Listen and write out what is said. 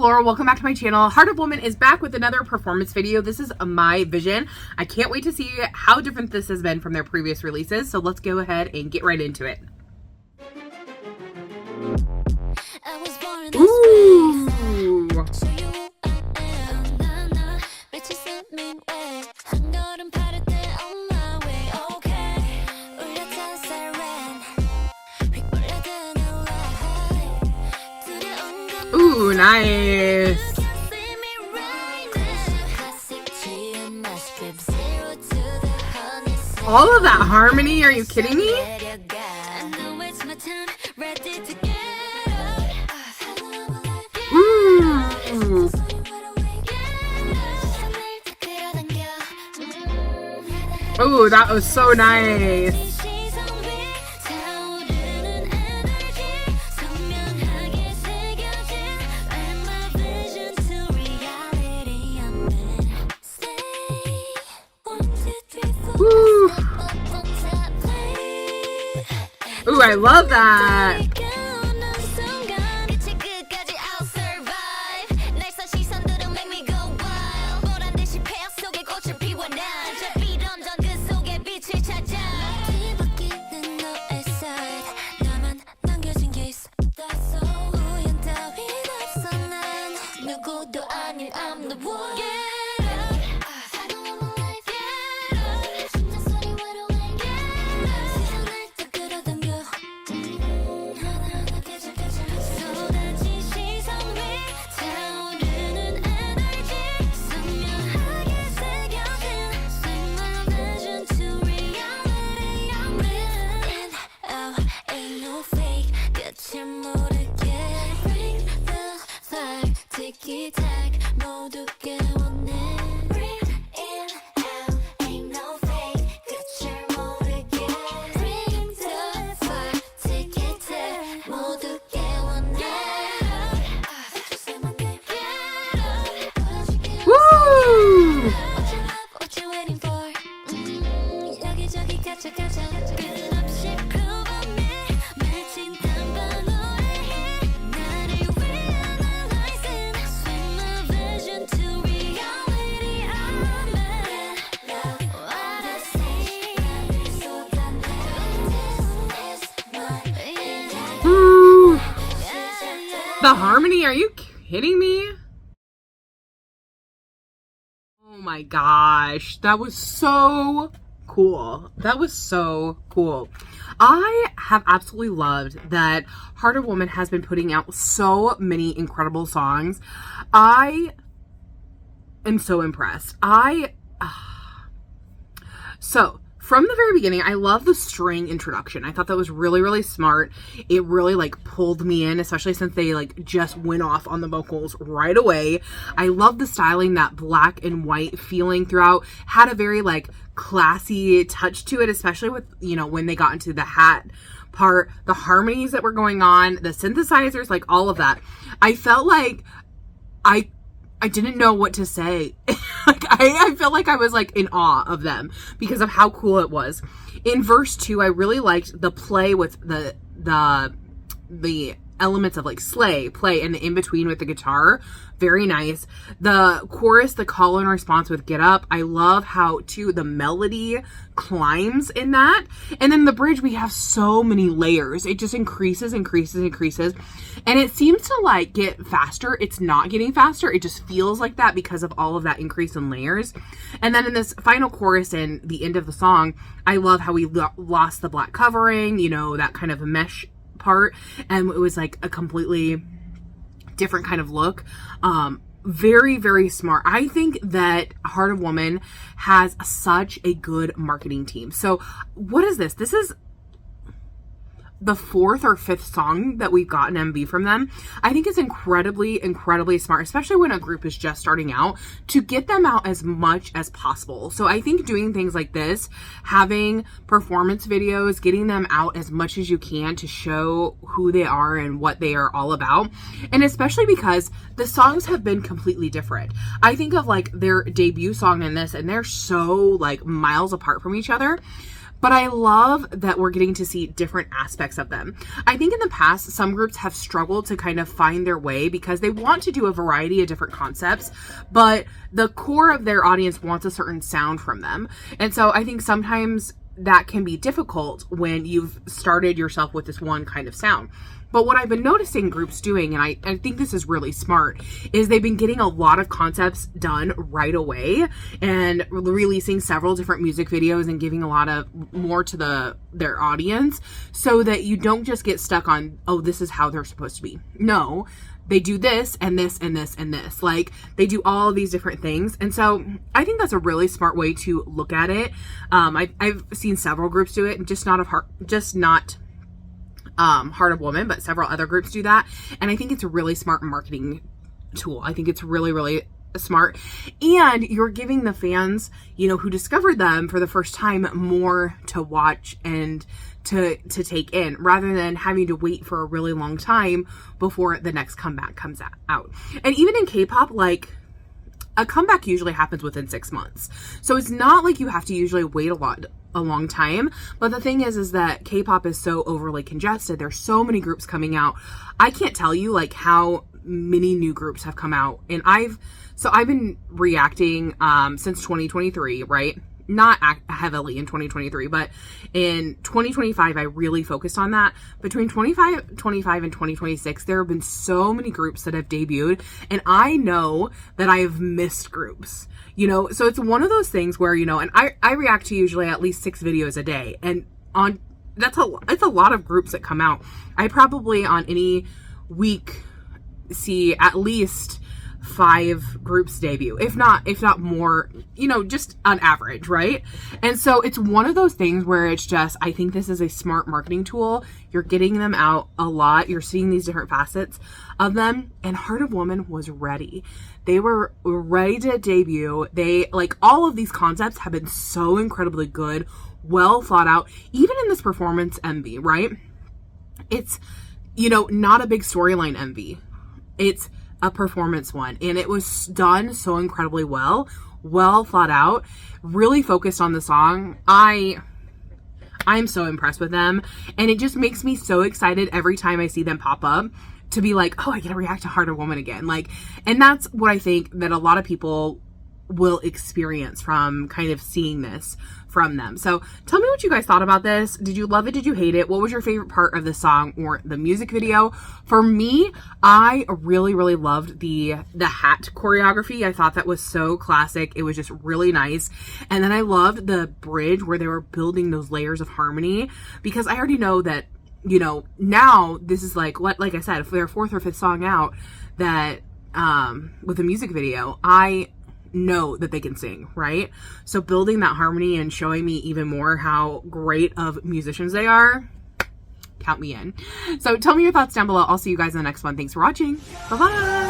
Flora. Welcome back to my channel. Heart-of-Woman is back with another performance video. This is my vision. I can't wait to see how different this has been from their previous releases. So let's go ahead and get right into it. Ooh. Ooh, nice. All of that harmony, are you kidding me? Ooh. Ooh, that was so nice. Ooh, I love that. The harmony, are you kidding me? Oh my gosh, that was so cool. That was so cool. I have absolutely loved that Heart-of-Woman has been putting out so many incredible songs. I am so impressed. So from the very beginning, I love the string introduction. I thought that was really, really smart. It really like pulled me in, especially since they like just went off on the vocals right away. I love the styling, that black and white feeling throughout. Had a very like classy touch to it, especially with, you know, when they got into the hat part, the harmonies that were going on, the synthesizers, like all of that. I felt like I didn't know what to say. Like, I felt like I was like in awe of them because of how cool it was. In verse 2, I really liked the play with the elements of like play and the in-between with the guitar. Very nice. The chorus, the call and response with Get Up. I love how too the melody climbs in that. And then the bridge, we have so many layers. It just increases. And it seems to like get faster. It's not getting faster. It just feels like that because of all of that increase in layers. And then in this final chorus and the end of the song, I love how we lost the black covering, you know, that kind of mesh part, and it was like a completely different kind of look. Very, very smart. I think that Heart-of-Woman has such a good marketing team. So what is this? This is the 4th or 5th song that we've gotten MV from them. I think it's incredibly, incredibly smart, especially when a group is just starting out, to get them out as much as possible. So I think doing things like this, having performance videos, getting them out as much as you can to show who they are and what they are all about. And especially because the songs have been completely different. I think of like their debut song and this, and they're so like miles apart from each other. But I love that we're getting to see different aspects aspects of them. I think in the past, some groups have struggled to kind of find their way because they want to do a variety of different concepts, but the core of their audience wants a certain sound from them. And so I think sometimes that can be difficult when you've started yourself with this one kind of sound. But what I've been noticing groups doing, and I think this is really smart, is they've been getting a lot of concepts done right away and releasing several different music videos and giving a lot of more to their audience so that you don't just get stuck on, oh, this is how they're supposed to be. No, they do this and this and this and this. Like, they do all these different things. And so I think that's a really smart way to look at it. I've seen several groups do it, and just not Heart of Woman, but several other groups do that. And I think it's a really smart marketing tool. I think it's really, really smart. And you're giving the fans, who discovered them for the first time, more to watch and to take in, rather than having to wait for a really long time before the next comeback comes out. And even in K-pop, like, a comeback usually happens within 6 months. So it's not like you have to usually wait a long time. But the thing is that K-pop is so overly congested. There's so many groups coming out. I can't tell you like how many new groups have come out. And I've been reacting since 2023, right? Not heavily in 2023, but in 2025, I really focused on that. Between 2025 and 2026, there have been so many groups that have debuted, and I know that I have missed groups, so it's one of those things where, and I react to usually at least 6 videos a day, and it's a lot of groups that come out. I probably on any week see at least 5 groups debut, if not more, just on average, right? And so it's one of those things where it's just, I think this is a smart marketing tool. You're getting them out a lot. You're seeing these different facets of them. And Heart of Woman was ready. They were ready to debut. All of these concepts have been so incredibly good, well thought out, even in this performance MV, right? It's, not a big storyline MV. It's a performance one, and it was done so incredibly well thought out, really focused on the song. I'm so impressed with them, and it just makes me so excited every time I see them pop up to be like, oh, I get to react to Heart of Woman again. And that's what I think that a lot of people will experience from kind of seeing this from them. So tell me what you guys thought about this. Did you love it? Did you hate it? What was your favorite part of the song or the music video? For me, I really, really loved the hat choreography. I thought that was so classic. It was just really nice. And then I loved the bridge where they were building those layers of harmony, because I already know that, now this is like I said, if they're 4th or 5th song out that with a music video, I know that they can sing, right? So building that harmony and showing me even more how great of musicians they are, count me in. So tell me your thoughts down below. I'll see you guys in the next one. Thanks for watching. Bye-bye.